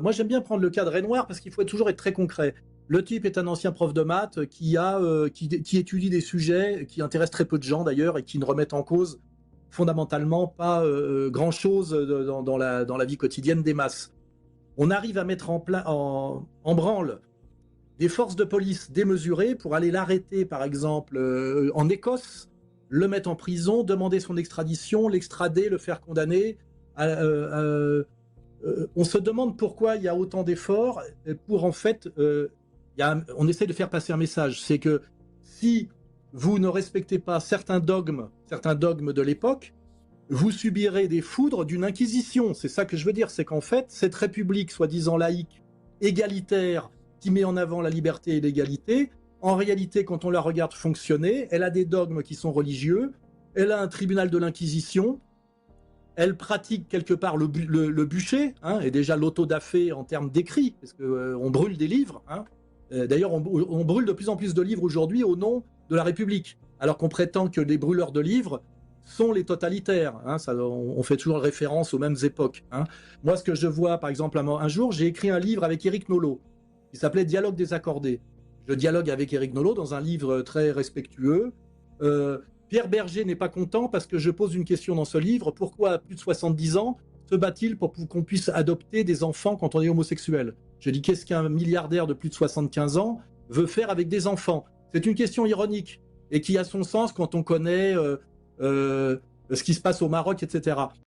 moi j'aime bien prendre le cas de Renoir parce qu'il faut toujours être très concret. Le type est un ancien prof de maths qui étudie des sujets qui intéressent très peu de gens d'ailleurs et qui ne remettent en cause fondamentalement pas grand-chose dans la vie quotidienne des masses. On arrive à mettre en branle des forces de police démesurées pour aller l'arrêter, par exemple, en Écosse, le mettre en prison, demander son extradition, l'extrader, le faire condamner. On se demande pourquoi il y a autant d'efforts pour, en fait, on essaie de faire passer un message. C'est que si vous ne respectez pas certains dogmes de l'époque, vous subirez des foudres d'une inquisition. C'est ça que je veux dire, c'est qu'en fait, cette république soi-disant laïque, égalitaire, qui met en avant la liberté et l'égalité, en réalité, quand on la regarde fonctionner, elle a des dogmes qui sont religieux, elle a un tribunal de l'inquisition, elle pratique quelque part le bûcher, hein, et déjà l'autodafé en termes d'écrit, parce qu'on brûle des livres. Hein. D'ailleurs, on brûle de plus en plus de livres aujourd'hui au nom de la République, alors qu'on prétend que les brûleurs de livres sont les totalitaires. Hein, ça, on fait toujours référence aux mêmes époques. Hein. Moi, ce que je vois, par exemple, un jour, j'ai écrit un livre avec Éric Nolot, qui s'appelait Dialogue désaccordé. Je dialogue avec Éric Nolot dans un livre très respectueux. Pierre Berger n'est pas content parce que je pose une question dans ce livre. Pourquoi, à plus de 70 ans, se bat-il pour qu'on puisse adopter des enfants quand on est homosexuel? Je dis, qu'est-ce qu'un milliardaire de plus de 75 ans veut faire avec des enfants? C'est une question ironique et qui a son sens quand on connaît ce qui se passe au Maroc, etc.